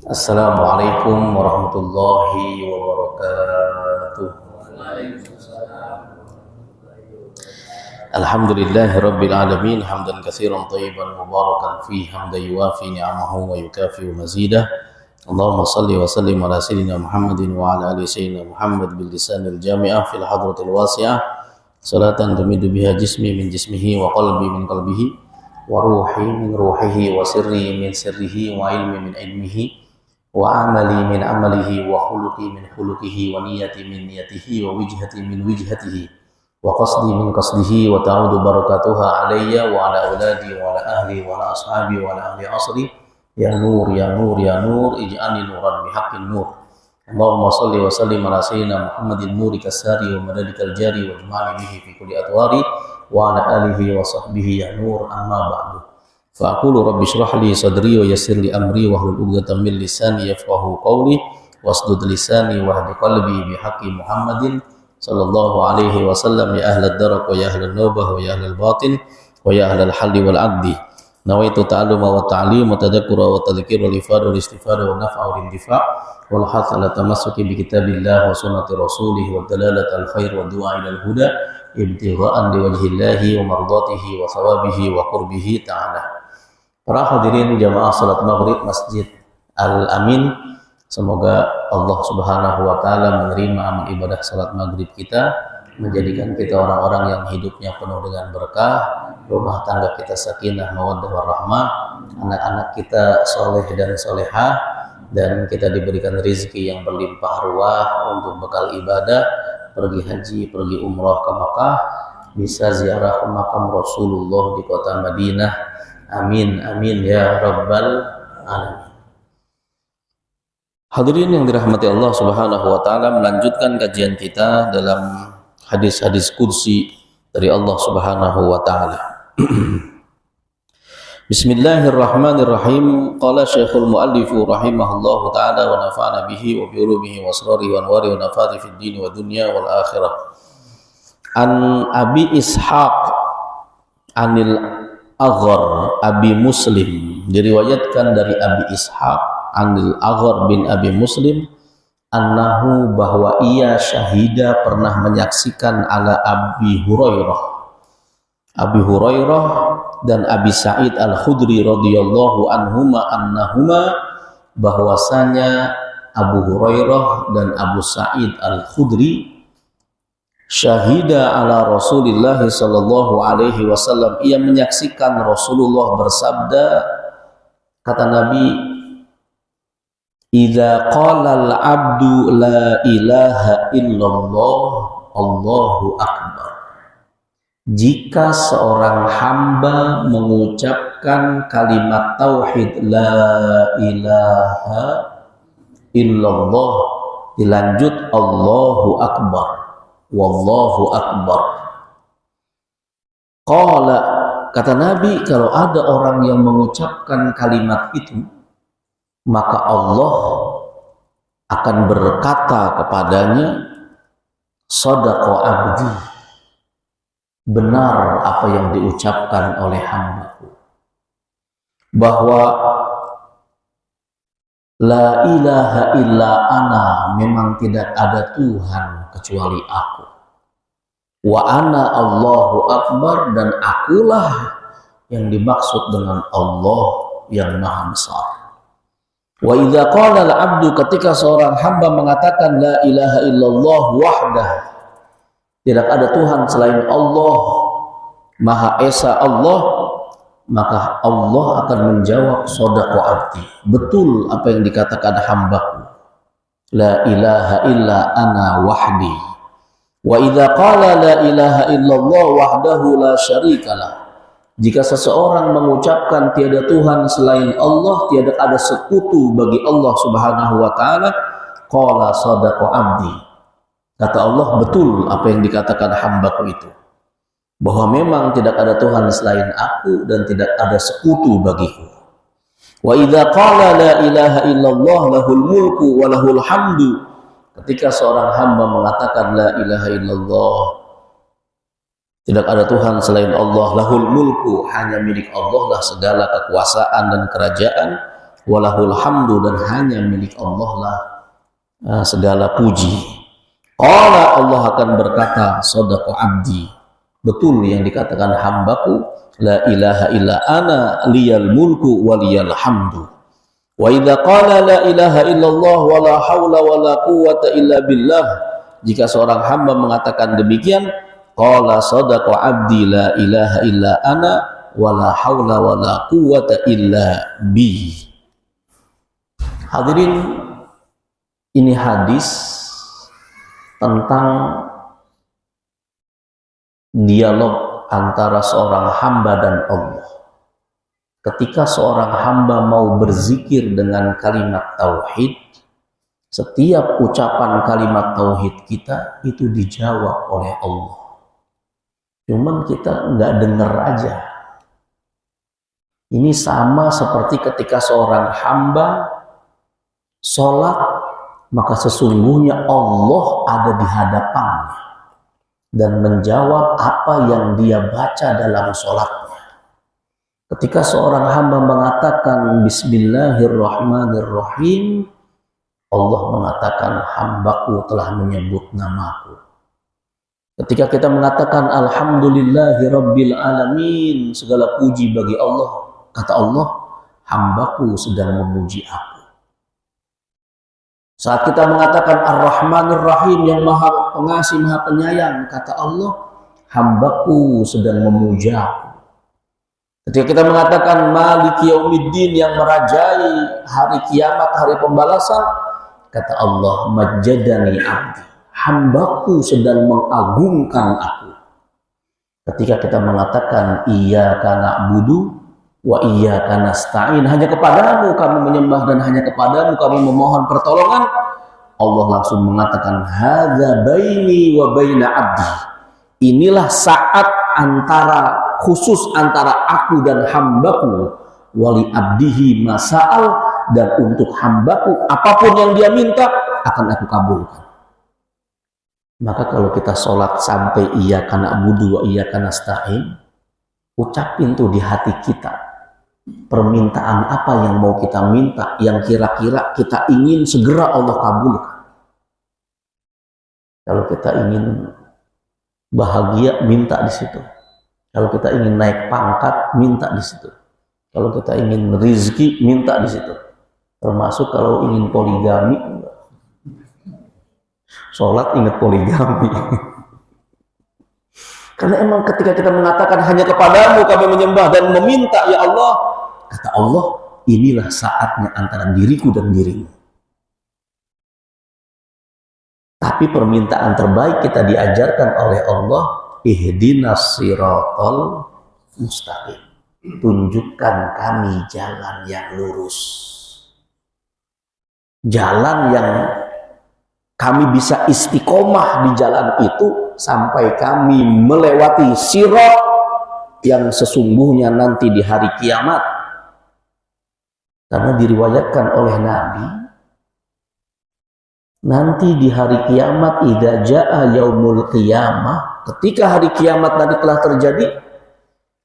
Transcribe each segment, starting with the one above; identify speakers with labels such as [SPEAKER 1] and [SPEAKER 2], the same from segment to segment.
[SPEAKER 1] Assalamualaikum warahmatullahi wabarakatuh. Alhamdulillahirabbil alamin hamdan katsiran thayyiban mubarakan fihi hamdan yuwafi ni'amahu wa yukafi mazidah. Allahumma shalli wa sallim ala sayyidina Muhammadin wa ala ali sayyidina Muhammad bil lisanil jami'ah fil hadratil wasi'ah salatan tumidu biha jismi min jismihi wa qalbi min qalbihi wa ruhi min ruhihi wa sirri min sirrihi wa ilmi min ilmihi wa amali min amalihi wa khuluqi min khuluqihi wa niyati min niyatihi wa wijhati min wijhatihi wa qasdi min qasdihi wa ta'udu barakatuha alayya wa ala auladi wa ala ahli wa ala ashabi wa ala ahli asri ya nur ya nur ya nur ij'alni nuran bihaqqin nur. Allahumma salli wa sallim ala sayyidina Muhammadin nuri kasari wa madadikal jari wa jumali bihi fi kulli atwari wa ala alihi wa sahbihi ya nur amma ba'du. Fa'aqulu rabbi shrah li sadri wa yassir li amri wa hlul 'uqdatam min lisani yafqahu qawli wasdud lisani wahdi qalbi bihaqqi Muhammadin sallallahu alaihi wasallam ya ahlad darak wa ya ahlal nawbah wa ya ahlal batin wa ya ahlal halli wal 'aqdi. Nawaitu ta'alluma wa ta'lim wa tadhakkura wa tadhkira wal ifada wal istifada wa naf'a wal intifa' wal hath ala tamassuki bi kitabillah wa sunnati rasulih wa dalalat al khair wa du'a ila al huda ibtigha'an li wajhillahi wa mardatihi wa thawabihi wa qurbihi ta'ala. Para hadirin jamaah salat maghrib Masjid Al-Amin, semoga Allah Subhanahu wa taala menerima amal ibadah salat maghrib kita, menjadikan kita orang-orang yang hidupnya penuh dengan berkah, rumah tangga kita sakinah mawaddah warahmah, anak-anak kita soleh dan solehah, dan kita diberikan rezeki yang berlimpah ruah untuk bekal ibadah, pergi haji, pergi umrah ke Makkah, bisa ziarah ke makam Rasulullah di kota Madinah. Amin amin ya rabbal alamin. Hadirin yang dirahmati Allah Subhanahu wa taala, melanjutkan kajian kita dalam hadis-hadis qudsi dari Allah Subhanahu wa taala. Bismillahirrahmanirrahim. Qala Syekhul Muallif rahimahullahu taala wa nafa'ana bihi wa bi ulumihi wa asrarihi wa anwari wa nafati fid din wa dunya wal akhirah. An Abi Ishaq anil Aghar Abi Muslim, diriwayatkan dari Abi Ishaq anil Aghar bin Abi Muslim annahu, bahwa ia syahida pernah menyaksikan ala Abi Hurairah dan Abi Sa'id Al-Khudri radhiyallahu anhuma annahuma, bahwasanya Abu Hurairah dan Abu Sa'id Al-Khudri syahida ala Rasulillah sallallahu alaihi wasallam, ia menyaksikan Rasulullah bersabda, kata Nabi, idza qala al-'abdu la ilaha illallah Allahu akbar, jika seorang hamba mengucapkan kalimat tauhid la ilaha illallah, dilanjut Allahu akbar, wallahu akbar. Qala, kata Nabi, kalau ada orang yang mengucapkan kalimat itu, maka Allah akan berkata kepadanya, shadaqa abdi, benar apa yang diucapkan oleh hambaku, bahwa la ilaha illa ana, memang tidak ada Tuhan kecuali aku, wa ana Allahu akbar, dan akulah yang dimaksud dengan Allah yang maha besar. Wa idza qala al-'abdu, ketika seorang hamba mengatakan la ilaha illallah wahdah, tidak ada Tuhan selain Allah, maha esa Allah, maka Allah akan menjawab shadaqa abdi, betul apa yang dikatakan hambaku, la ilaha illa ana wahdi. Wa idza qala la ilaha illallah wahdahu la syarikalah, jika seseorang mengucapkan tiada Tuhan selain Allah, tiada ada sekutu bagi Allah Subhanahu wa taala, qala shadaqa abdi, kata Allah, betul apa yang dikatakan hambaku itu, bahwa memang tidak ada Tuhan selain aku dan tidak ada sekutu bagiku. Wa idza qala la ilaha illallah lahul mulku wa lahul hamdu, ketika seorang hamba mengatakan la ilaha illallah, tidak ada Tuhan selain Allah, lahul mulku, hanya milik Allah lah segala kekuasaan dan kerajaan, walahul hamdu, dan hanya milik Allah lah segala puji. Qala, Allah akan berkata, sadaqa abdi, betul yang dikatakan hambaku, la ilaha illa ana liyal mulku waliyal hamdu. Wa idza qala la ilaha illallah wa la haula wa la quwwata illa billah, jika seorang hamba mengatakan demikian, qala sadaqa abdi la ilaha illa ana wa la haula wa la quwwata illa bi. Hadirin, ini hadis tentang dialog antara seorang hamba dan Allah. Ketika seorang hamba mau berzikir dengan kalimat tauhid, setiap ucapan kalimat tauhid kita itu dijawab oleh Allah. Cuman kita nggak dengar aja. Ini sama seperti ketika seorang hamba sholat, maka sesungguhnya Allah ada di hadapannya dan menjawab apa yang dia baca dalam sholatnya. Ketika seorang hamba mengatakan Bismillahirrahmanirrahim, Allah mengatakan hambaku telah menyebut namaku. Ketika kita mengatakan Alhamdulillahirabbil alamin, segala puji bagi Allah, kata Allah, hambaku sedang memuji aku. Saat kita mengatakan Ar-Rahmanir-Rahim, yang maha pengasih, maha penyayang, kata Allah, hambaku sedang memuja aku. Ketika kita mengatakan Maliki Yaumiddin, yang merajai hari kiamat, hari pembalasan, kata Allah, Majjadani abdi, hambaku sedang mengagungkan aku. Ketika kita mengatakan Iyyaka na'budu wa iyyaka nasta'in, hanya kepadamu kami menyembah dan hanya kepadamu kami memohon pertolongan, Allah langsung mengatakan hadza baini wa baina abdi, inilah saat khusus antara aku dan hambaku, wali abdihi masa'al, dan untuk hambaku apapun yang dia minta akan aku kabulkan. Maka kalau kita sholat sampai iyyaka na'budu wa iyyaka nasta'in, ucapin tuh di hati kita, permintaan apa yang mau kita minta, yang kira-kira kita ingin segera Allah kabulkan. Kalau kita ingin bahagia, minta di situ. Kalau kita ingin naik pangkat, minta di situ. Kalau kita ingin rizki, minta di situ. Termasuk kalau ingin poligami, sholat ingat poligami. Karena emang ketika kita mengatakan hanya kepadamu kami menyembah dan meminta, ya Allah, kata Allah, inilah saatnya antara diriku dan dirimu. Tapi permintaan terbaik kita diajarkan oleh Allah, ihdinas siratal mustaqim, tunjukkan kami jalan yang lurus, jalan yang kami bisa istiqomah di jalan itu sampai kami melewati sirat yang sesungguhnya nanti di hari kiamat. Karena diriwayatkan oleh Nabi, nanti di hari kiamat, idza jaa yaumul qiyamah, ketika hari kiamat nanti telah terjadi,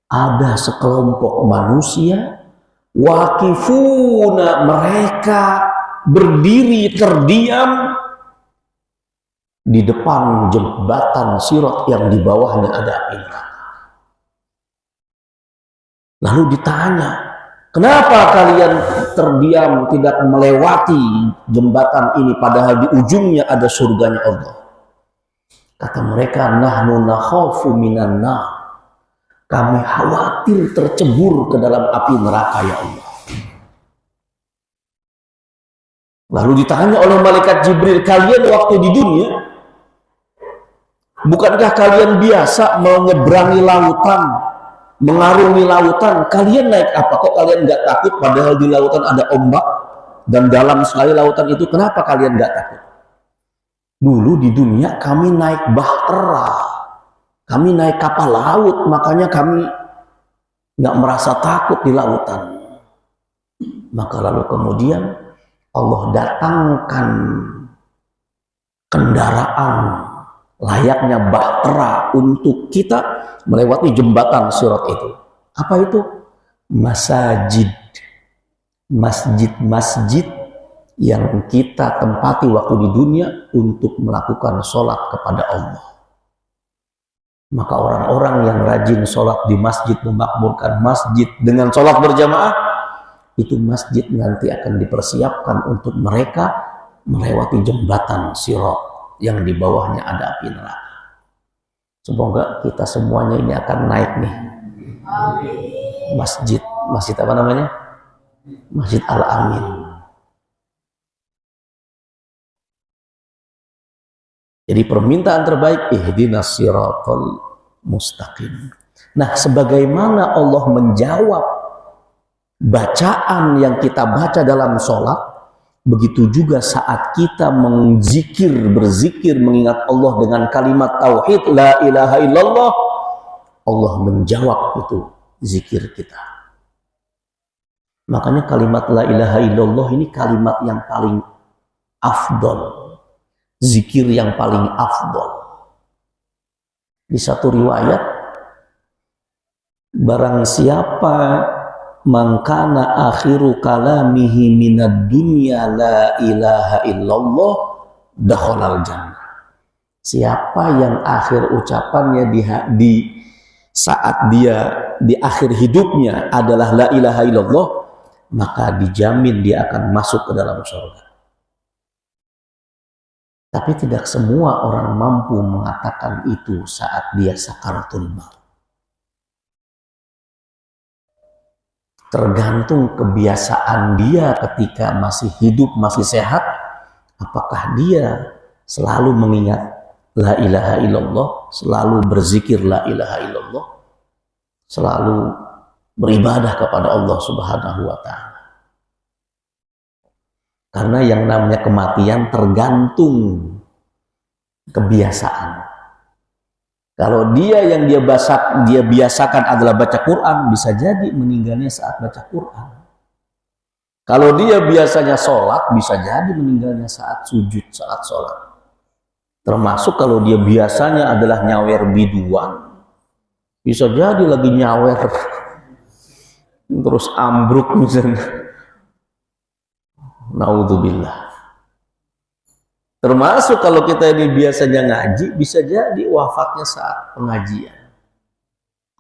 [SPEAKER 1] ada sekelompok manusia waqifuna, mereka berdiri terdiam di depan jembatan sirat yang di bawahnya ada api neraka. Lalu ditanya, kenapa kalian terdiam tidak melewati jembatan ini padahal di ujungnya ada surganya Allah? Kata mereka, nahnu nakhafu minan nar, kami khawatir tercebur ke dalam api neraka, ya Allah. Lalu ditanya oleh malaikat Jibril, kalian waktu di dunia, bukankah kalian biasa menyeberangi lautan, mengarungi lautan? Kalian naik apa? Kok kalian nggak takut padahal di lautan ada ombak dan dalam sekali lautan itu? Kenapa kalian nggak takut? Dulu di dunia kami naik bahtera, kami naik kapal laut, makanya kami nggak merasa takut di lautan. Maka lalu kemudian Allah datangkan kendaraan layaknya bahtera untuk kita melewati jembatan sirat itu. Apa itu? Masajid.
[SPEAKER 2] masjid-masjid yang kita tempati waktu di dunia untuk melakukan sholat kepada Allah. Maka orang-orang yang rajin sholat di masjid, memakmurkan masjid dengan sholat berjamaah, itu masjid nanti akan dipersiapkan untuk mereka melewati jembatan Sirat yang di bawahnya ada api neraka. Semoga kita semuanya ini akan naik nih. Masjid apa namanya? Masjid Al-Amin. Jadi permintaan terbaik, ihdinas siratal mustaqim. Nah, sebagaimana Allah menjawab bacaan yang kita baca dalam sholat, begitu juga saat kita berzikir, mengingat Allah dengan kalimat tauhid, la ilaha illallah, Allah menjawab itu zikir kita. Makanya kalimat la ilaha illallah ini kalimat yang paling afdol, zikir yang paling afdol. Di satu riwayat, barang siapa mangkana akhiru kalamihi minad dunya la ilaha illallah dakhalal jannah. Siapa yang akhir ucapannya di saat dia di akhir hidupnya adalah la ilaha illallah, maka dijamin dia akan masuk ke dalam surga. Tapi tidak semua orang mampu mengatakan itu saat dia sakaratul maut. Tergantung kebiasaan dia ketika masih hidup, masih sehat. Apakah dia selalu mengingat la ilaha illallah, selalu berzikir la ilaha illallah, selalu beribadah kepada Allah Subhanahu wa ta'ala. Karena yang namanya kematian tergantung kebiasaan. Kalau dia yang dia biasakan adalah baca Quran, bisa jadi meninggalnya saat baca Quran. Kalau dia biasanya sholat, bisa jadi meninggalnya saat sujud, saat sholat. Termasuk kalau dia biasanya adalah nyawer biduan, bisa jadi lagi nyawer terus ambruk misalnya. Naudzubillah. Termasuk kalau kita ini biasanya ngaji, bisa jadi wafatnya saat pengajian.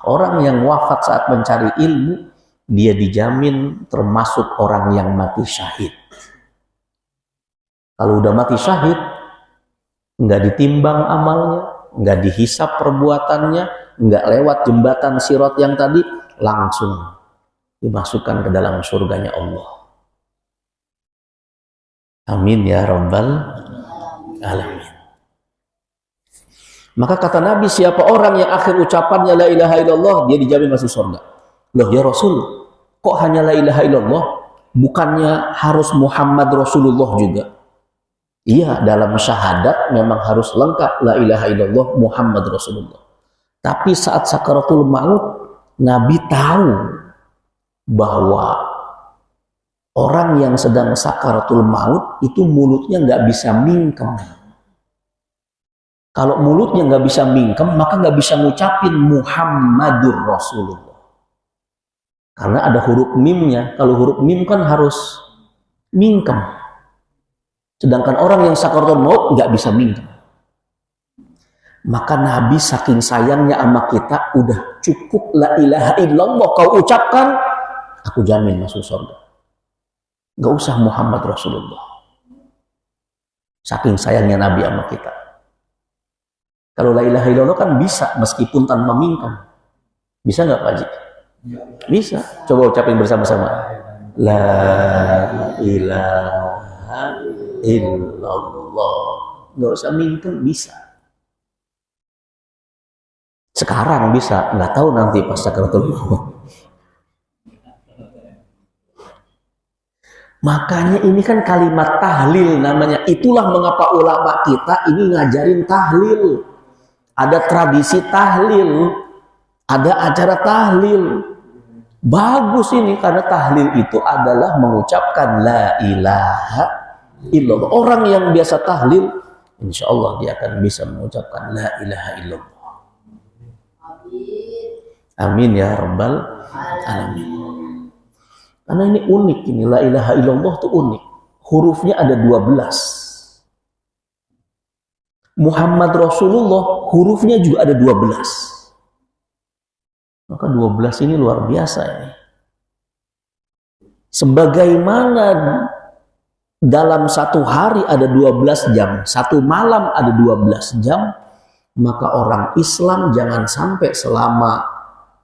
[SPEAKER 2] Orang yang wafat saat mencari ilmu, dia dijamin termasuk orang yang mati syahid. Kalau udah mati syahid, nggak ditimbang amalnya, nggak dihisap perbuatannya, nggak lewat jembatan Sirat yang tadi, langsung dimasukkan ke dalam surganya Allah. Amin ya rabbal alamin. Maka kata Nabi, siapa orang yang akhir ucapannya la ilaha illallah, dia dijamin masuk surga. Loh ya Rasul, kok hanya la ilaha illallah? Bukannya harus Muhammad Rasulullah juga? Iya, dalam syahadat memang harus lengkap la ilaha illallah Muhammad Rasulullah. Tapi saat sakaratul maut, Nabi tahu bahwa orang yang sedang sakaratul maut itu mulutnya nggak bisa mingkem. Kalau mulutnya nggak bisa mingkem, maka nggak bisa ngucapin Muhammadur Rasulullah. Karena ada huruf mimnya. Kalau huruf mim kan harus mingkem. Sedangkan orang yang sakaratul maut nggak bisa mingkem. Maka Nabi saking sayangnya sama kita, udah cukup la ilaha illallah kau ucapkan, aku jamin masuk surga. Gak usah Muhammad Rasulullah. Saking sayangnya Nabi sama kita. Kalau la ilaha illallah kan bisa meskipun tanpa mingkem. Bisa nggak Pak Haji? Bisa. Coba ucapin bersama-sama. La ilaha illallah. Gak usah mingkem, bisa. Sekarang bisa, nggak tahu nanti pas sakaratul maut. Makanya ini kan kalimat tahlil namanya. Itulah mengapa ulama kita ini ngajarin tahlil. Ada tradisi tahlil, ada acara tahlil. Bagus ini, karena tahlil itu adalah mengucapkan la ilaha illallah. Orang yang biasa tahlil, insya Allah dia akan bisa mengucapkan la ilaha illallah. Amin ya rabbal alamin. Karena ini unik, ini la ilaha illallah itu unik. Hurufnya ada 12. Muhammad Rasulullah hurufnya juga ada 12. Maka 12 ini luar biasa ini. Sebagaimana dalam satu hari ada 12 jam, satu malam ada 12 jam, maka orang Islam jangan sampai selama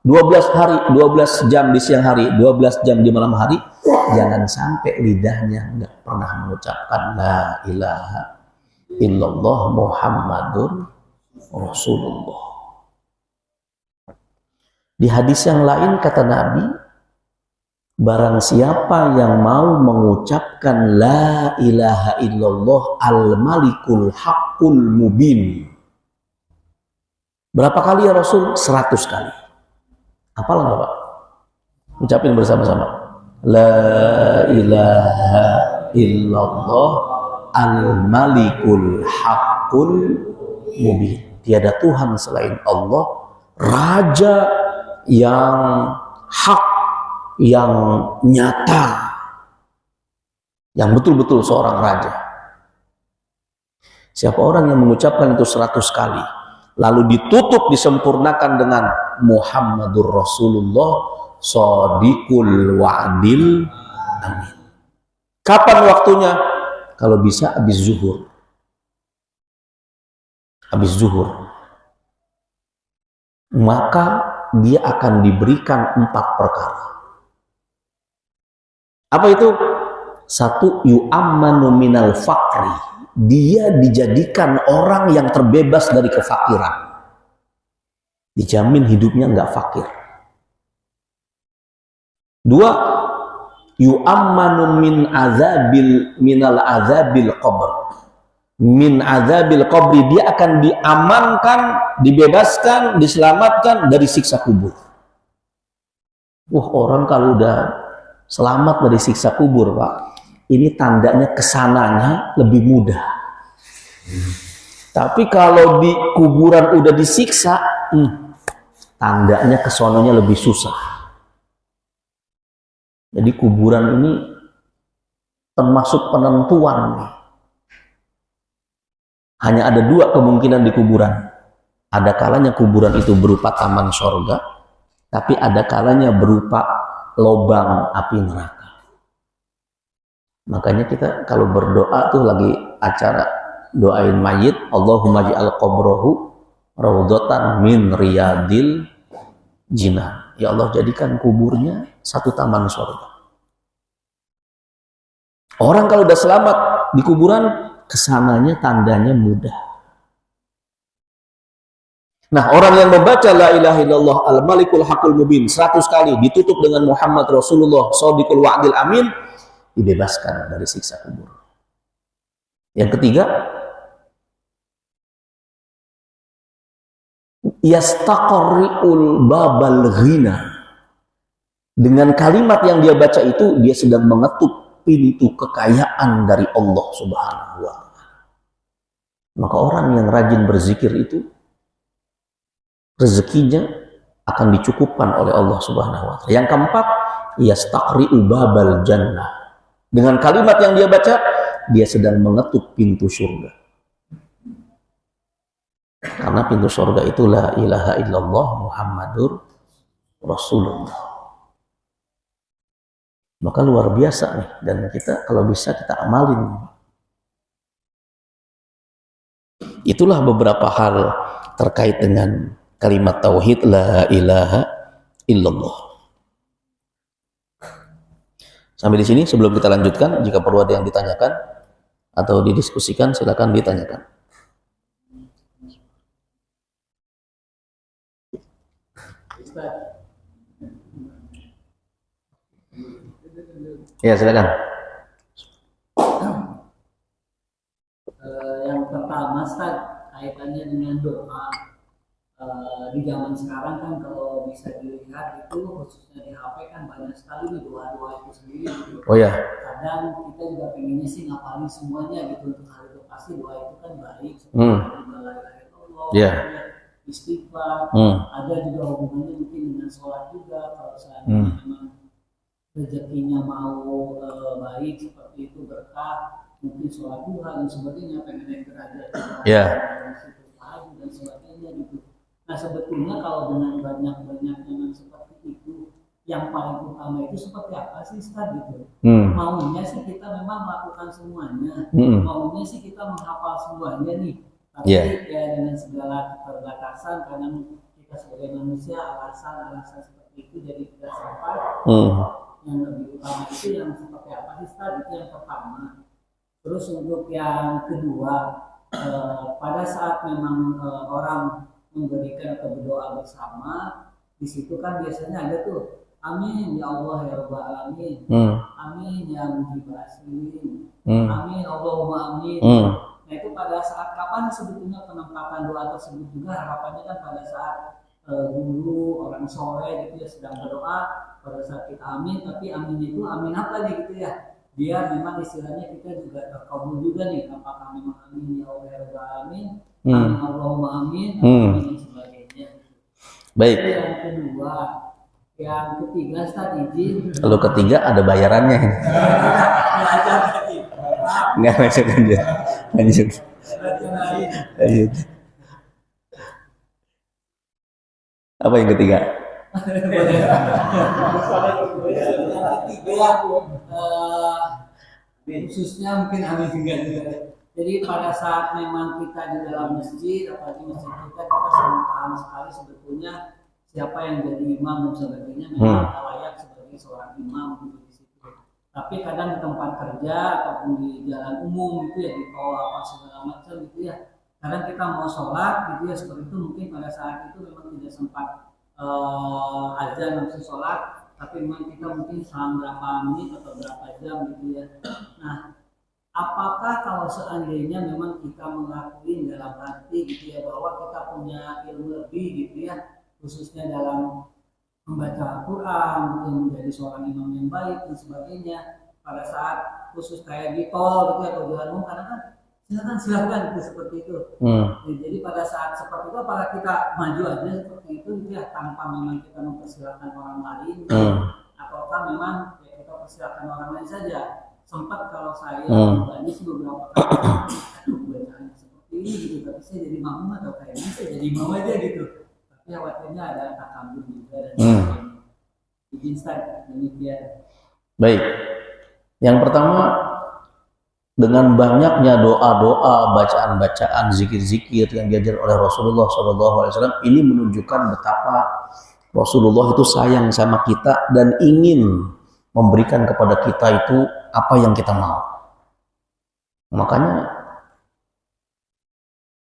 [SPEAKER 2] 12 hari, 12 jam di siang hari, 12 jam di malam hari, jangan sampai lidahnya nggak pernah mengucapkan la ilaha illallah Muhammadur Rasulullah. Di hadis yang lain kata Nabi, barang siapa yang mau mengucapkan la ilaha illallah al-malikul haqqul mubin. Berapa kali ya Rasul? 100 kali. Hafal nggak Pak? Ucapin bersama-sama. La ilaha illallah al-malikul haqqul mubin. Tiada Tuhan selain Allah, Raja yang hak, yang nyata, yang betul-betul seorang raja. Siapa orang yang mengucapkan itu 100 kali, lalu ditutup, disempurnakan dengan Muhammadur Rasulullah Shadiqul Wa'dil Amin. Kapan waktunya? Kalau bisa habis zuhur. Habis zuhur. Maka dia akan diberikan 4 perkara. Apa itu? 1, yu'ammanu minal faqri. Dia dijadikan orang yang terbebas dari kefakiran. Dijamin hidupnya nggak fakir. 2, yu'ammanu minal azabil qabr. Min azabil qabri, dia akan diamankan, dibebaskan, diselamatkan dari siksa kubur. Orang kalau udah selamat dari siksa kubur, Pak, ini tandanya kesananya lebih mudah. Tapi kalau di kuburan udah disiksa, tandanya kesononya lebih susah. Jadi kuburan ini termasuk penentuan nih. Hanya ada 2 kemungkinan di kuburan. Ada kalanya kuburan itu berupa taman sorga, tapi ada kalanya berupa lobang api neraka. Makanya kita kalau berdoa tuh lagi acara doain mayit, Allahumma ja'al qabrahu raudhatan min riyadil jinan. Ya Allah, jadikan kuburnya satu taman sorga. Orang kalau udah selamat di kuburan, kesananya tandanya mudah. Nah, orang yang membaca la ilaha illallah al-malikul haqqul mubin 100 kali, ditutup dengan Muhammad Rasulullah Shadiqul Wa'dil Amin, dibebaskan dari siksa kubur. Yang ketiga, yastaqri'ul babal ghina. Dengan kalimat yang dia baca itu, dia sedang mengetuk pintu kekayaan dari Allah Subhanahu wa ta'ala. Maka orang yang rajin berzikir itu rezekinya akan dicukupkan oleh Allah Subhanahu wa ta'ala. Yang keempat, yastaqri'u babal jannah. Dengan kalimat yang dia baca, dia sedang mengetuk pintu surga. Karena pintu surga itu la ilaha illallah Muhammadur Rasulullah. Maka luar biasa nih, dan kita kalau bisa kita amalin. Itulah beberapa hal terkait dengan kalimat tauhid la ilaha illallah. Sampai di sini, sebelum kita lanjutkan, jika perlu ada yang ditanyakan atau didiskusikan, silakan ditanyakan. Ya, silakan.
[SPEAKER 3] Yang pertama, Ustaz, kaitannya dengan doa. Di zaman sekarang kan kalau bisa dilihat itu, khususnya di HP kan banyak sekali nih doa-doa itu sendiri gitu.
[SPEAKER 2] Oh ya.
[SPEAKER 3] Kadang kita juga pengennya sih ngapalin semuanya gitu, untuk hal itu pasti doa itu kan baik. Istighfar, ada juga hubungannya mungkin dengan sholat juga kalau seandainya memang rezekinya mau baik seperti itu, berkah, mungkin sholat duha dan sebagainya, pengen naik derajat dan sebagainya gitu. Nah sebetulnya kalau dengan banyak-banyaknya yang seperti itu, yang paling utama itu seperti apa sih Ustaz gitu? Maunya sih kita memang melakukan semuanya, maunya sih kita menghafal semuanya nih, tapi ya dengan segala keterbatasan karena kita sebagai manusia alasan seperti itu jadi tidak sempat. Yang lebih utama itu yang seperti apa sih Ustaz? Itu yang pertama. Terus untuk yang kedua, pada saat memang orang memberikan atau berdoa bersama, di situ kan biasanya ada tuh amin ya Allah ya Rabbal Alamin, amin ya Mujib Asmin, amin Allahumma amin. Nah itu pada saat kapan sebetulnya penempatan doa tersebut juga harapannya kan pada saat guru orang soleh gitu ya sedang berdoa, pada saat kita amin, tapi amin itu amin apa nih gitu ya, biar memang istilahnya kita juga terkabul juga nih, apakah memang amin ya Allah ya Rabbal Alamin, amin Allahumma amin, amin dan sebagainya.
[SPEAKER 2] Baik.
[SPEAKER 3] Itu yang kedua. Yang ketiga Ustaz izin.
[SPEAKER 2] Kalau ketiga ada bayarannya. Enggak lanjut. Apa yang ketiga?
[SPEAKER 3] Khususnya mungkin amin juga. Jadi pada saat memang kita di dalam masjid, apalagi masjid kita sangat paham sekali sebetulnya siapa yang jadi imam dan sebagainya, memang layak sebagai seorang imam gitu di situ. Tapi kadang di tempat kerja ataupun di jalan umum gitu ya, di tol apa segala macam gitu ya, kadang kita mau sholat gitu ya seperti itu, mungkin pada saat itu memang tidak sempat azan langsung sholat, tapi memang kita mungkin selama berapa menit atau berapa jam gitu ya. Nah, apakah kalau seandainya memang kita mengakui dalam hati gitu ya bahwa kita punya ilmu lebih gitu ya, khususnya dalam membaca Al-Quran, menjadi seorang imam yang baik dan sebagainya, pada saat khusus kayak di tol gitu ya, atau jalan umum, karena kan silakan itu seperti itu. Jadi pada saat seperti itu apakah kita maju aja seperti itu gitu ya, tanpa memang kita mempersilahkan orang lain, ataukah memang ya kita persilahkan orang lain saja. Sempat kalau saya pribadi sih beberapa kali, bacaannya seperti ini gitu, tapi saya jadi makmum atau kayaknya saya jadi imam aja gitu. Tapi khawatirnya ada takabur juga dan Ustaz demikian.
[SPEAKER 2] Baik. Yang pertama, dengan banyaknya doa-doa, bacaan-bacaan, zikir-zikir yang diajar oleh Rasulullah SAW, ini menunjukkan betapa Rasulullah itu sayang sama kita dan ingin memberikan kepada kita itu apa yang kita mau. Makanya,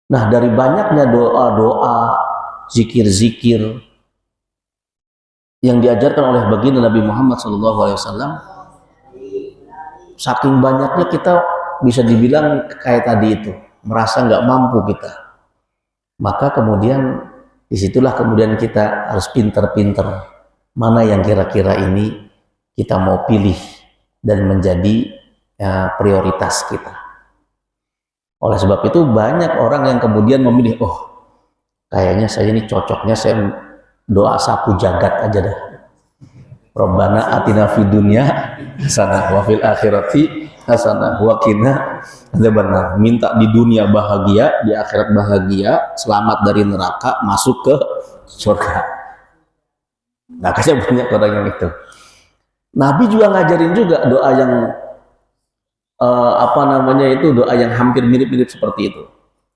[SPEAKER 2] nah dari banyaknya doa-doa, zikir-zikir yang diajarkan oleh baginda Nabi Muhammad SAW, saking banyaknya kita bisa dibilang kayak tadi itu, merasa nggak mampu kita. Maka kemudian disitulah kemudian kita harus pinter-pinter mana yang kira-kira ini kita mau pilih dan menjadi prioritas kita. Oleh sebab itu banyak orang yang kemudian memilih, oh kayaknya saya ini cocoknya saya doa sapu jagat aja dah. Rabbana atina fid dunya hasanah wa fil akhirati hasanah wa qina adzabannar. Minta di dunia bahagia, di akhirat bahagia, selamat dari neraka, masuk ke surga. Nah, kasih banyak orang yang itu. Nabi juga ngajarin juga doa yang doa yang hampir mirip-mirip seperti itu.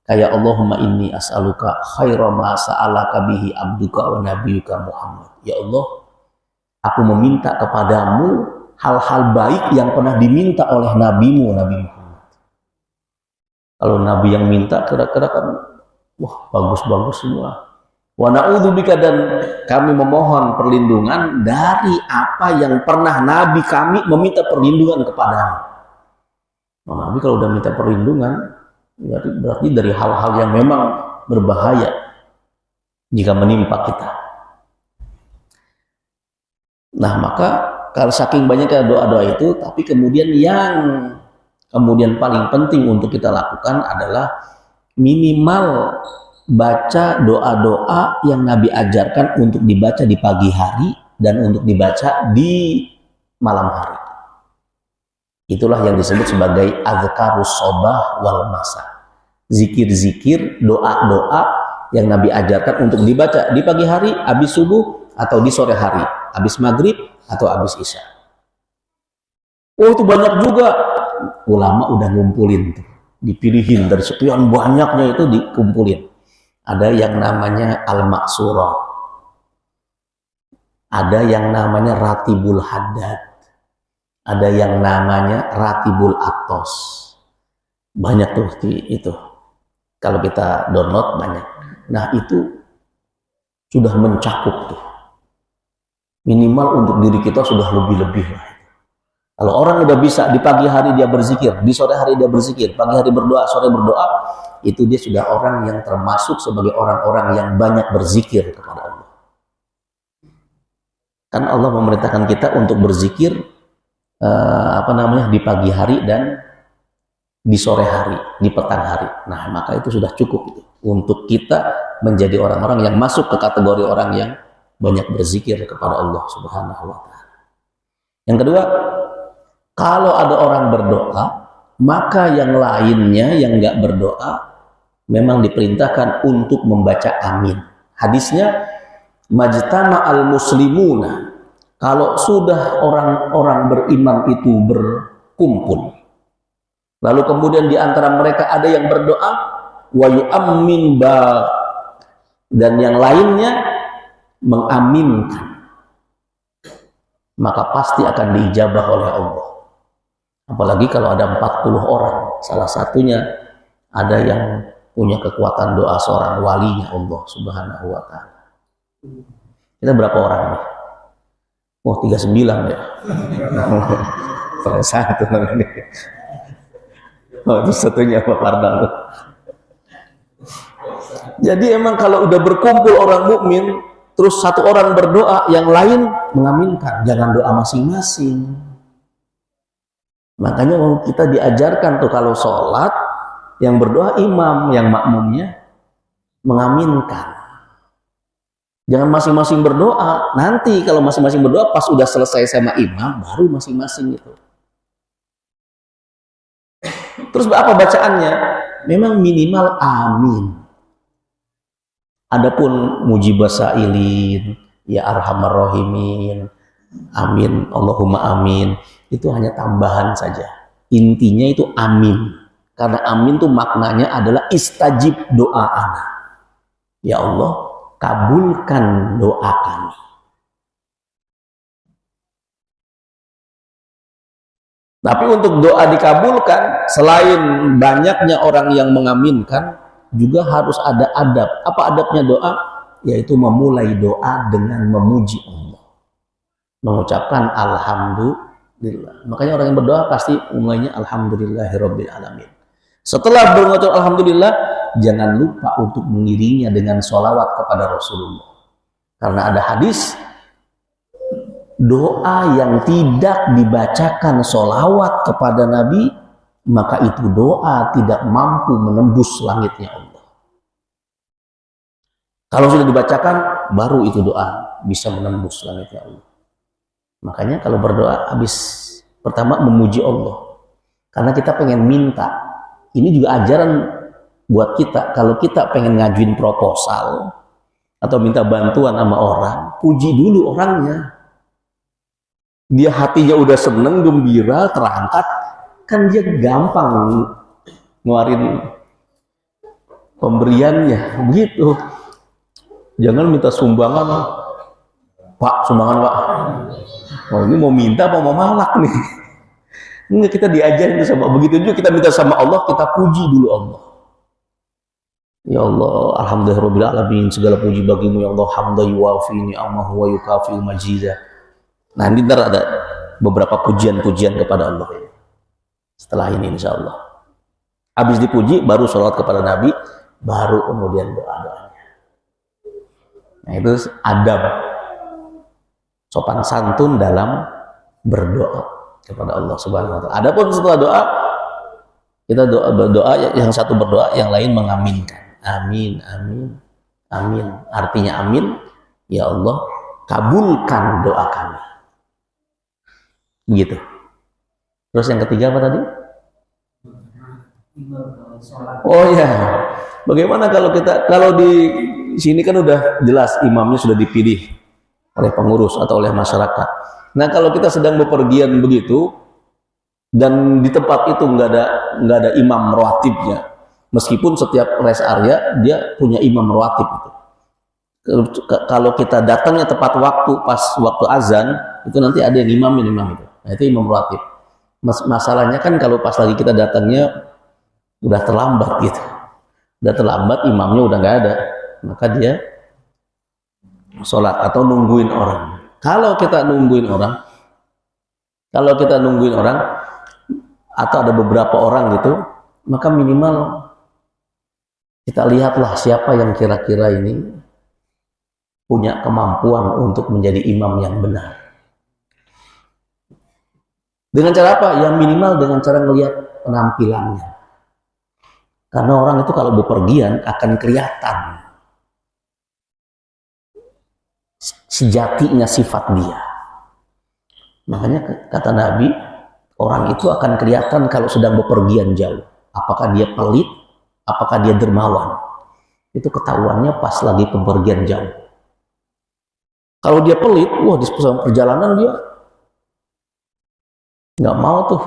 [SPEAKER 2] Kayak Allahumma inni as'aluka khaira ma sa'alaka bihi abduka wa nabiyuka Muhammad. Ya Allah, aku meminta kepadamu hal-hal baik yang pernah diminta oleh nabimu, Nabi Muhammad. Kalau Nabi yang minta, kira-kira kan, wah bagus-bagus semua. Wa na'udzubika, dan kami memohon perlindungan dari apa yang pernah Nabi kami meminta perlindungan kepadamu. Nah, Nabi kalau udah minta perlindungan, berarti dari hal-hal yang memang berbahaya jika menimpa kita. Nah, maka kalau saking banyaknya doa-doa itu, tapi kemudian yang kemudian paling penting untuk kita lakukan adalah minimal baca doa-doa yang Nabi ajarkan untuk dibaca di pagi hari dan untuk dibaca di malam hari. Itulah yang disebut sebagai azkarus sobah wal masa. Zikir-zikir, doa-doa yang Nabi ajarkan untuk dibaca di pagi hari, habis subuh, atau di sore hari, habis maghrib, atau habis isya. Oh, itu banyak juga. Ulama udah ngumpulin tuh. Dipilihin dari sekian banyaknya itu dikumpulin. Ada yang namanya al-maksurah. Ada yang namanya ratibul haddad. Ada yang namanya ratibul atos. Banyak tuh itu. Kalau kita download banyak. Nah, itu sudah mencakup tuh. Minimal untuk diri kita sudah lebih-lebih lah. Kalau orang udah bisa di pagi hari dia berzikir, di sore hari dia berzikir, pagi hari berdoa, sore berdoa, itu dia sudah orang yang termasuk sebagai orang-orang yang banyak berzikir kepada Allah. Kan Allah memerintahkan kita untuk berzikir di pagi hari dan di sore hari, di petang hari. Nah, maka itu sudah cukup itu untuk kita menjadi orang-orang yang masuk ke kategori orang yang banyak berzikir kepada Allah Subhanahu wa taala. Yang kedua, kalau ada orang berdoa, maka yang lainnya yang nggak berdoa memang diperintahkan untuk membaca amin. Hadisnya, majtama al-muslimuna, kalau sudah orang-orang beriman itu berkumpul, lalu kemudian di antara mereka ada yang berdoa, wa yu'ammin ba, dan yang lainnya mengaminkan, maka pasti akan diijabah oleh Allah. Apalagi kalau ada 40 orang, salah satunya ada yang punya kekuatan doa seorang walinya Allah Subhanahu wa taala. Kita berapa orang nih? Oh, 39 ya. Salah satu namanya. Oh, itu satunya Pak Pardal. Jadi emang kalau udah berkumpul orang mukmin, terus satu orang berdoa, yang lain mengaminkan, jangan doa masing-masing. Makanya kita diajarkan tuh kalau sholat, yang berdoa imam, yang makmumnya mengaminkan. Jangan masing-masing berdoa. Nanti kalau masing-masing berdoa, pas udah selesai sama imam, baru masing-masing itu. Terus apa bacaannya? Memang minimal amin. Adapun mujibas sa'ilin, ya arhamar rahimin, amin, Allahumma amin, itu hanya tambahan saja. Intinya itu amin. Karena amin itu maknanya adalah istajib doa ana. Ya Allah, kabulkan doa kami. Tapi untuk doa dikabulkan, selain banyaknya orang yang mengaminkan, juga harus ada adab. Apa adabnya doa? Yaitu memulai doa dengan memuji Allah, mengucapkan alhamdulillah. Makanya orang yang berdoa pasti mulainya alhamdulillahirabbil alamin. Setelah mengucap alhamdulillah, jangan lupa untuk mengiringinya dengan sholawat kepada Rasulullah. Karena ada hadis, doa yang tidak dibacakan sholawat kepada Nabi, maka itu doa tidak mampu menembus langitnya Allah. Kalau sudah dibacakan, baru itu doa bisa menembus langitnya Allah. Makanya kalau berdoa, habis pertama memuji Allah. Karena kita pengen minta. Ini juga ajaran buat kita. Kalau kita pengen ngajuin proposal atau minta bantuan sama orang, puji dulu orangnya. Dia hatinya udah seneng, gembira, terangkat, kan dia gampang ngeluarin pemberiannya. Begitu. Jangan minta sumbangan. Pak, sumbangan Pak. Oh, ini mau minta apa mau malak nih? Enggak, kita diajarin sama begitu juga kita minta sama Allah, kita puji dulu Allah. Ya Allah, alhamdulillahirabbil alamin, segala puji bagimu ya Allah, hamdan yuwafi ni'amahu wa yukafi'u majidah. Nah, ini ntar ada beberapa pujian-pujian kepada Allah. Setelah ini insya Allah. Habis dipuji, baru sholawat kepada Nabi, baru kemudian doa-doanya. Nah, itu adab sopan santun dalam berdoa kepada Allah Subhanahu wa taala. Adapun setelah doa, kita berdoa, yang satu berdoa, yang lain mengaminkan. Amin, amin, amin. Artinya amin, ya Allah, kabulkan doa kami. Begitu. Terus yang ketiga apa tadi? Oh ya, bagaimana kalau di sini kan udah jelas imamnya sudah dipilih oleh pengurus atau oleh masyarakat. Nah kalau kita sedang bepergian begitu dan di tempat itu nggak ada imam rawatibnya, meskipun setiap rest area dia punya imam rawatib itu. Kalau kita datangnya tepat waktu pas waktu azan itu nanti ada yang imam itu. Nah itu imam rawatib. Masalahnya kan kalau pas lagi kita datangnya udah terlambat gitu, udah terlambat imamnya udah nggak ada, maka dia sholat atau nungguin orang. Kalau kita nungguin orang atau ada beberapa orang gitu, maka minimal kita lihatlah siapa yang kira-kira ini punya kemampuan untuk menjadi imam yang benar. Dengan cara apa? Yang minimal dengan cara melihat penampilannya. Karena orang itu kalau bepergian akan kelihatan sejatinya sifat dia. Makanya kata Nabi, orang itu akan kelihatan kalau sedang bepergian jauh. Apakah dia pelit, apakah dia dermawan. Itu ketahuannya pas lagi bepergian jauh. Kalau dia pelit, wah di perjalanan dia nggak mau tuh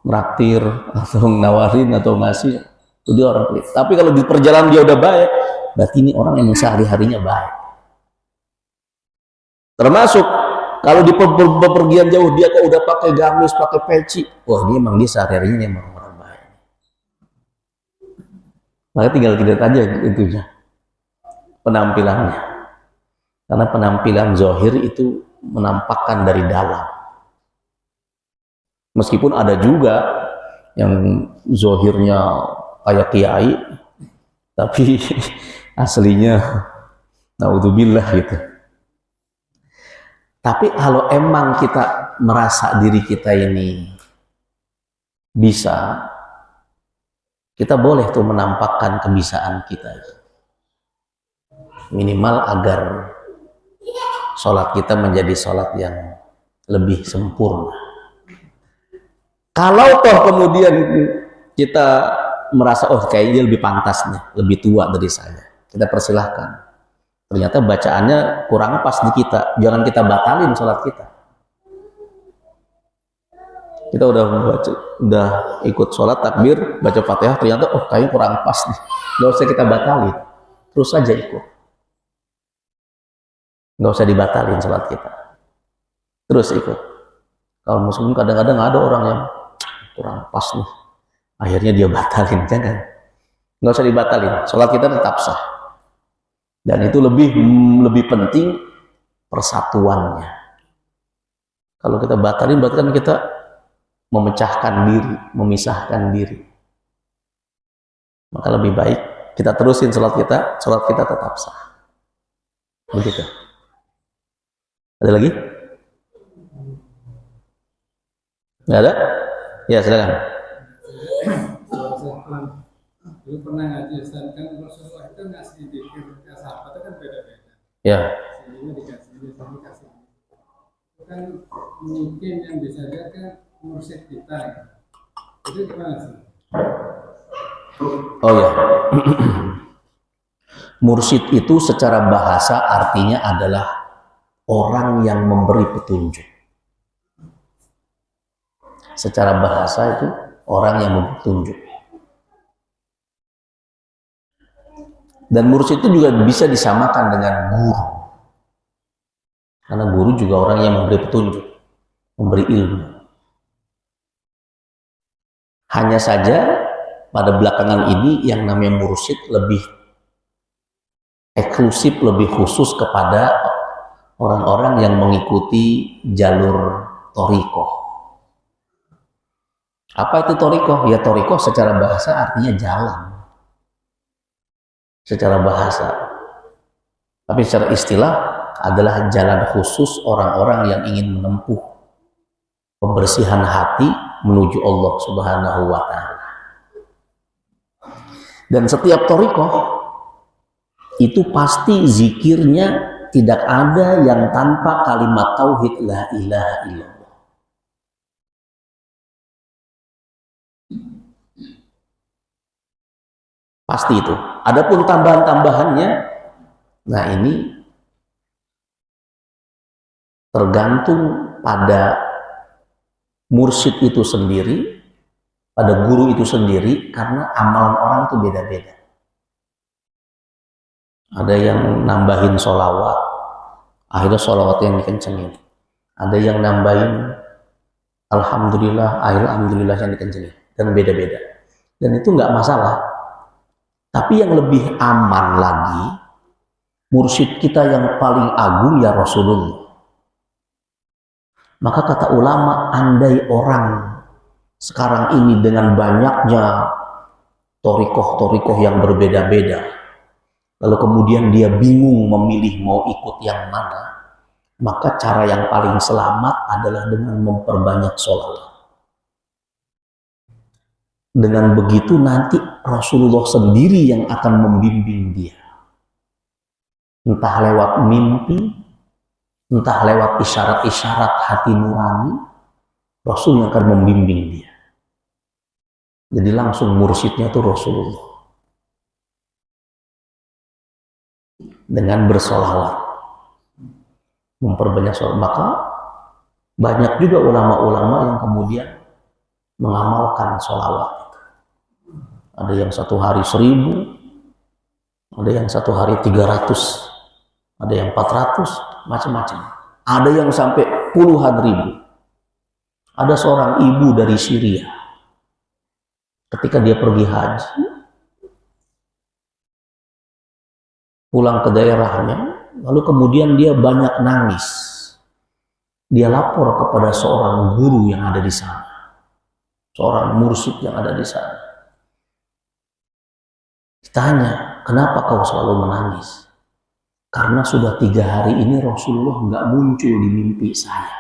[SPEAKER 2] nraktir atau nawarin atau ngasih. Itu dia orang pelit. Tapi kalau di perjalanan dia udah baik, berarti ini orang yang sehari-harinya baik. Termasuk kalau di bepergian jauh dia kok udah pakai gamis, pakai peci, wah dia emang dia sehari-harinya emang orang baik. Maka tinggal kita aja itunya penampilannya. Karena penampilan zahir itu menampakkan dari dalam. Meskipun ada juga yang zahirnya kayak kiai, tapi aslinya naudzubillah gitu. Tapi kalau emang kita merasa diri kita ini bisa, kita boleh tuh menampakkan kebisaan kita. Minimal agar sholat kita menjadi sholat yang lebih sempurna. Kalau toh kemudian kita merasa, oh kayaknya lebih pantas nih, lebih tua dari saya, kita persilahkan. Ternyata bacaannya kurang pas di kita, jangan kita batalin sholat kita. Kita udah ikut sholat takbir, baca fatihah, ternyata oh kayaknya kurang pas nih, nggak usah kita batalin, terus saja ikut. Nggak usah dibatalin sholat kita, terus ikut. Kalau muslim kadang-kadang ada orang yang kurang pas nih, akhirnya dia batalin, jangan. Nggak usah dibatalin, sholat kita tetap sah. Dan itu lebih penting persatuannya. Kalau kita batalin berarti kan kita memecahkan diri, memisahkan diri. Maka lebih baik kita terusin sholat kita tetap sah. Begitu. Ada lagi? Nggak ada? Ya silakan.
[SPEAKER 4] Dulu pernah ngaji Ustaz, kan Rasulullah itu ngasih zikir ke sahabat itu kan beda-beda.
[SPEAKER 2] Ya.
[SPEAKER 4] Sini dikasih, sini kasih. Itu kan mungkin yang bisa lihat kan mursyid kita. Itu gimana sih?
[SPEAKER 2] Oh ya. Mursyid itu secara bahasa artinya adalah orang yang memberi petunjuk. Secara bahasa itu orang yang memberi petunjuk. Dan mursyid itu juga bisa disamakan dengan guru. Karena guru juga orang yang memberi petunjuk, memberi ilmu. Hanya saja pada belakangan ini yang namanya mursyid lebih eksklusif, lebih khusus kepada orang-orang yang mengikuti jalur thariqah. Apa itu thariqah? Ya thariqah secara bahasa artinya jalan. Secara bahasa, tapi secara istilah adalah jalan khusus orang-orang yang ingin menempuh pembersihan hati menuju Allah Subhanahu wa Ta'ala. Dan setiap thariqah itu pasti zikirnya tidak ada yang tanpa kalimat tauhid la ilaha illallah. Pasti itu. Adapun tambahan-tambahannya, nah ini tergantung pada mursyid itu sendiri, pada guru itu sendiri, karena amalan orang itu beda-beda. Ada yang nambahin sholawat, akhirnya sholawat yang dikencengin. Ada yang nambahin alhamdulillah, alhamdulillah yang dikencengin. Dan beda-beda. Dan itu nggak masalah. Tapi yang lebih aman lagi, mursyid kita yang paling agung ya Rasulullah. Maka kata ulama, andai orang sekarang ini dengan banyaknya torikoh-torikoh yang berbeda-beda, lalu kemudian dia bingung memilih mau ikut yang mana, maka cara yang paling selamat adalah dengan memperbanyak sholawat. Dengan begitu nanti Rasulullah sendiri yang akan membimbing dia. Entah lewat mimpi, entah lewat isyarat-isyarat hati nurani, Rasul yang akan membimbing dia. Jadi langsung mursyidnya itu Rasulullah. Dengan bersolawat. Memperbanyak sholawat. Maka banyak juga ulama-ulama yang kemudian mengamalkan sholawat. Ada yang satu hari 1000, ada yang satu hari 300, ada yang 400, macam-macam. Ada yang sampai puluhan ribu. Ada seorang ibu dari Syria, ketika dia pergi haji, pulang ke daerahnya, lalu kemudian dia banyak nangis. Dia lapor kepada seorang guru yang ada di sana, seorang mursyid yang ada di sana. Ditanya, kenapa kau selalu menangis? Karena sudah 3 hari ini Rasulullah nggak muncul di mimpi saya.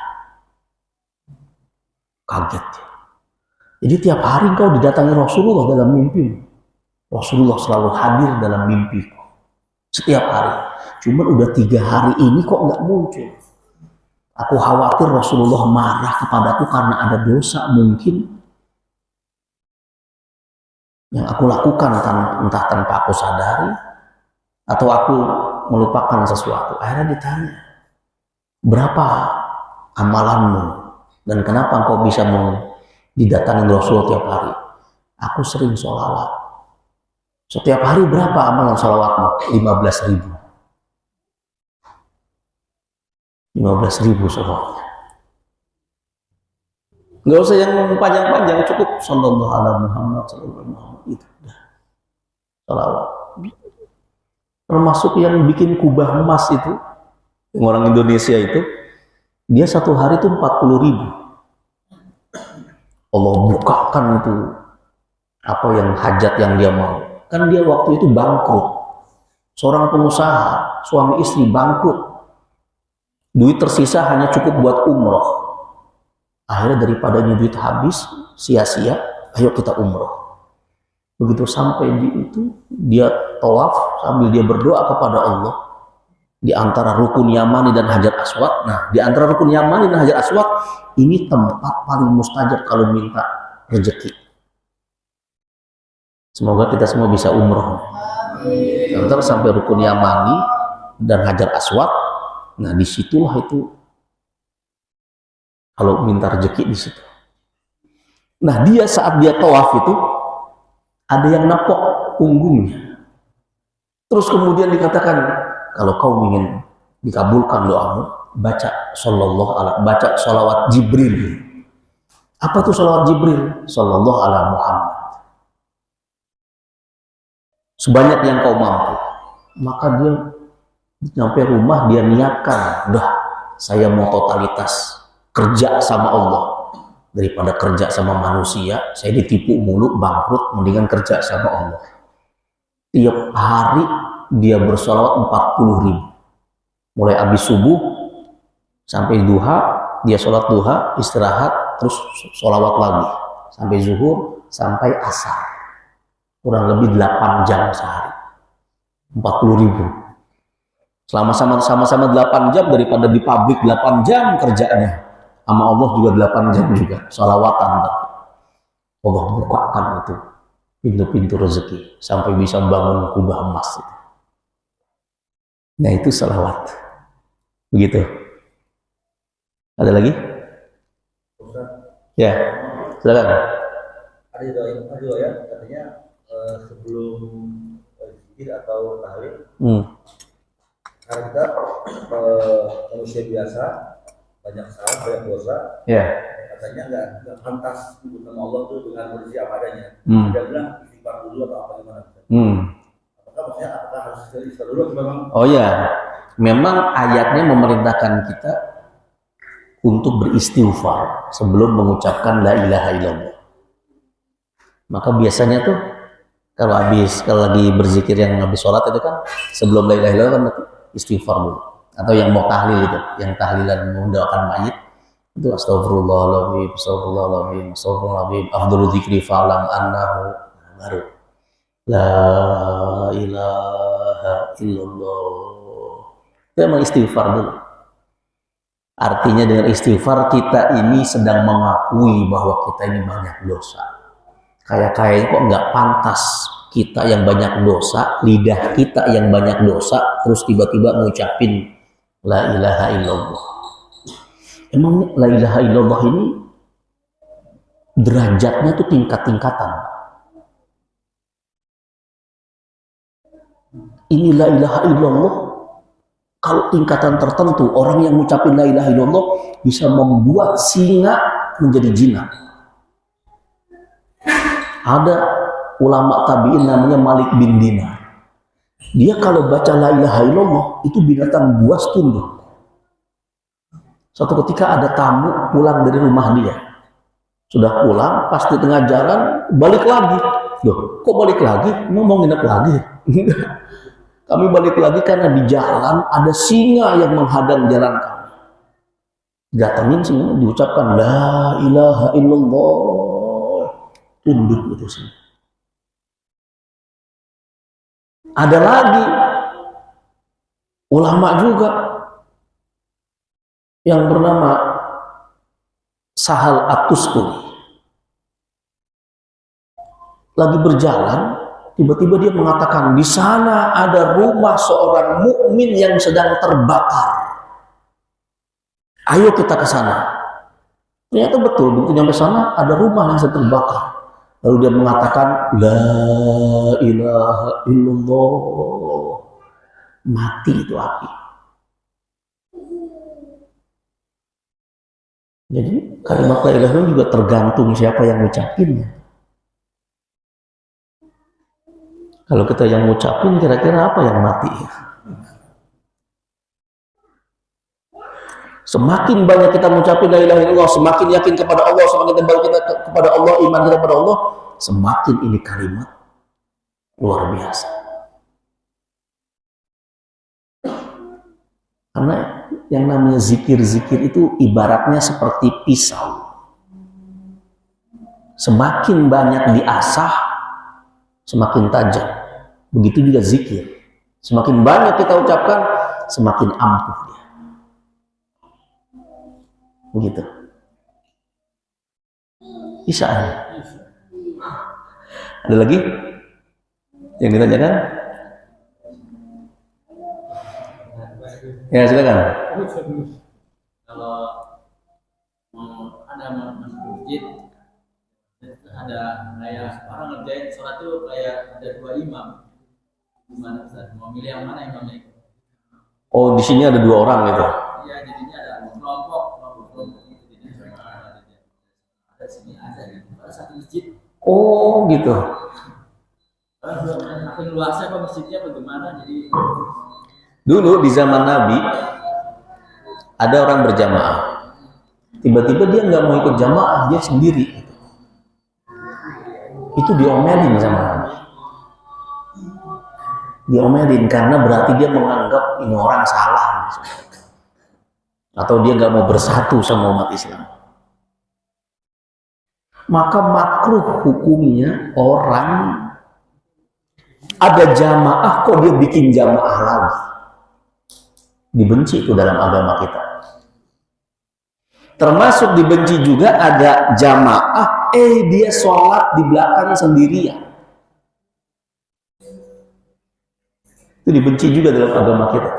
[SPEAKER 2] Kaget ya. Jadi tiap hari kau didatangi Rasulullah dalam mimpi. Rasulullah selalu hadir dalam mimpiku. Setiap hari. Cuma udah 3 hari ini kok nggak muncul. Aku khawatir Rasulullah marah kepadaku karena ada dosa mungkin yang aku lakukan entah tanpa aku sadari atau aku melupakan sesuatu. Akhirnya ditanya, berapa amalanmu dan kenapa engkau bisa didatangi Rasulullah tiap hari? Aku sering sholawat. Setiap hari berapa amalan sholawatmu? 15.000. 15.000 sholawatnya. Nggak usah yang panjang-panjang, cukup sallallahu alaihi Muhammad sallallahu alaihi Muhammad, itu dah. Sholawat. Termasuk yang bikin kubah emas itu, yang orang Indonesia itu, dia satu hari itu 40.000. Allah bukakan itu apa yang hajat yang dia mau. Kan dia waktu itu bangkrut. Seorang pengusaha, suami istri bangkrut. Duit tersisa hanya cukup buat umroh. Akhirnya daripada duit habis sia-sia, ayo kita umroh. Begitu sampai di itu, dia tawaf sambil dia berdoa kepada Allah di antara rukun Yamani dan Hajar Aswad. Nah, di antara rukun Yamani dan Hajar Aswad ini tempat paling mustajab kalau minta rezeki. Semoga kita semua bisa umroh. Nanti sampai rukun Yamani dan Hajar Aswad. Nah, disitulah itu kalau minta rezeki di situ. Nah, dia saat dia tawaf itu ada yang nepok punggungnya. Terus kemudian dikatakan, kalau kau ingin dikabulkan doamu, baca baca sholawat Jibril. Apa tuh sholawat Jibril? Sallallahu alaihi Muhammad. Sebanyak yang kau mampu. Maka dia sampai rumah dia niatkan, udah saya mau totalitas kerja sama Allah daripada kerja sama manusia. Saya ditipu mulu, bangkrut, mendingan kerja sama Allah. Tiap hari dia bersolawat 40.000. Mulai habis subuh sampai duha, dia sholat duha, istirahat, terus sholawat lagi sampai zuhur, sampai asar. Kurang lebih 8 jam sehari. 40.000. Selama sama-sama 8 jam daripada di pabrik 8 jam kerjanya. Sama Allah juga 8 jam juga, sholawatan. Allah bukakan itu pintu-pintu rezeki sampai bisa membangun kubah emas. Nah itu salawat. Begitu. Ada lagi? Ya, silakan.
[SPEAKER 5] Ada ya katanya sebelum zikir atau tahlil, karena kita manusia biasa banyak salah, banyak dosa. Ya. Katanya nggak pantas menyebut nama Allah tuh dengan kondisi apa adanya. Dia bilang istighfar dulu atau apa gimana? Apakah maksudnya harus istighfar dulu atau memang?
[SPEAKER 2] Oh ya, memang ayatnya memerintahkan kita untuk beristighfar sebelum mengucapkan la ilaha illallah. Maka biasanya tuh kalau lagi berzikir yang habis sholat itu kan sebelum la ilaha illallah kan istighfar dulu. Atau yang mau tahlil itu, yang tahlilan mendoakan mayit itu astagfirullahaladzim, astagfirullahaladzim, astagfirullahaladzim, afdhalu dzikri fa'lam annahu, baru la ilaha illallah. Itu emang istighfar dulu. Artinya dengan istighfar kita ini sedang mengakui bahwa kita ini banyak dosa. Kayak kok nggak pantas kita yang banyak dosa, lidah kita yang banyak dosa, terus tiba-tiba ngucapin la ilaha illallah. Emang la ilaha illallah ini derajatnya tuh tingkat-tingkatan. Ini la ilaha illallah, kalau tingkatan tertentu orang yang ngucapin la ilaha illallah bisa membuat singa menjadi jinak. Ada ulama tabi'in namanya Malik bin Dinar. Dia kalau baca la ilaha illallah itu binatang buas tunduk. Suatu ketika ada tamu pulang dari rumah dia. Sudah pulang, pas di tengah jalan balik lagi. Loh, kok balik lagi? Mau nginep lagi? Kami balik lagi karena di jalan ada singa yang menghadang jalan kami. Datangin singa, diucapkan la ilaha illallah, tunduk itu singa. Ada lagi ulama juga yang bernama Sahal At-Tusturi. Lagi berjalan, tiba-tiba dia mengatakan di sana ada rumah seorang mukmin yang sedang terbakar. Ayo kita ke sana. Ternyata betul, begitu nyampe sana ada rumah yang sedang terbakar. Lalu dia mengatakan la ilaha illallah. Mati itu api. Jadi kalimat la ilaha illallah juga tergantung siapa yang ngucapinnya. Kalau kita yang ngucapin, kira-kira apa yang mati? Semakin banyak kita ngucapin la ilaha illallah, semakin yakin kepada Allah, semakin tebal kita kepada Allah, iman kita kepada Allah, semakin ini kalimat luar biasa. Karena yang namanya zikir-zikir itu ibaratnya seperti pisau. Semakin banyak diasah, semakin tajam. Begitu juga zikir. Semakin banyak kita ucapkan, semakin ampuh dia. Begitu. Bisa. Ada lagi yang ditanyakan? Ya, silakan.
[SPEAKER 3] Kalau mau ada masjid, ada kayak orang ngerjain sholat itu kayak ada dua imam. Gimana Ustaz? Mau milih yang mana imamnya itu?
[SPEAKER 2] Oh, di sini ada dua orang gitu.
[SPEAKER 3] Iya, jadinya ada kelompok gitu. Jadi ada sini ada gitu. Ada satu masjid.
[SPEAKER 2] Oh, gitu.
[SPEAKER 3] Makin luasnya apa masjidnya bagaimana? Jadi
[SPEAKER 2] dulu di zaman Nabi ada orang berjamaah. Tiba-tiba dia nggak mau ikut jamaah, dia sendiri. Itu diomelin sama Nabi. Diomelin karena berarti dia menganggap ini orang salah, atau dia nggak mau bersatu sama umat Islam. Maka makruh hukumnya orang ada jamaah kok dia bikin jamaah lagi. Dibenci itu dalam agama kita. Termasuk dibenci juga ada jamaah, dia sholat di belakang sendirian. Itu dibenci juga dalam agama kita.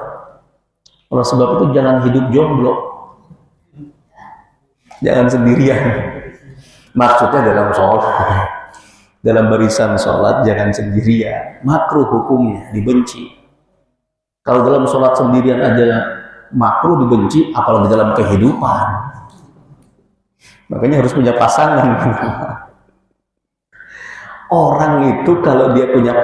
[SPEAKER 2] Oleh sebab itu jangan hidup jomblo. Jangan sendirian. Maksudnya dalam sholat. Dalam barisan sholat jangan sendirian. Makruh hukumnya, dibenci. Kalau dalam sholat sendirian aja makruh dibenci, apalagi dalam kehidupan. Makanya harus punya pasangan. Orang itu kalau dia punya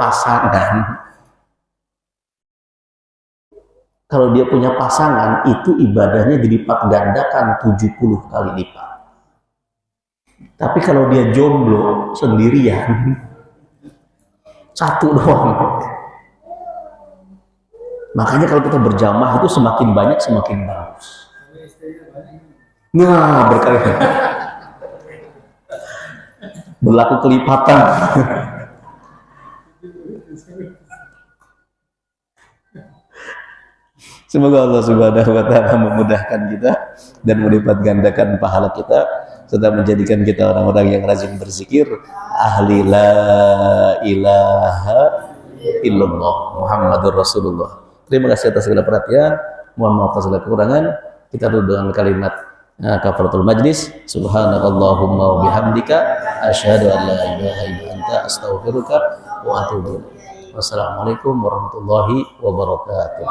[SPEAKER 2] pasangan, itu ibadahnya dilipat gandakan 70 kali lipat. Tapi kalau dia jomblo sendirian, satu doang. Makanya kalau kita berjamaah itu semakin banyak semakin bagus. Nah, berkali berlaku kelipatan. Semoga Allah Subhanahu wa taala memudahkan kita dan melipat gandakan pahala kita serta menjadikan kita orang-orang yang rajin berzikir, ahli la ilaha illallah Muhammadur Rasulullah. Terima kasih atas segala perhatian. Mohon maaf atas segala kekurangan. Kita tutup dengan kalimat kafaratul majlis. Subhanakallahumma wa bihamdika asyhadu an la ilaha illa anta astaghfiruka wa atubu ilaik. Wassalamualaikum warahmatullahi wabarakatuh.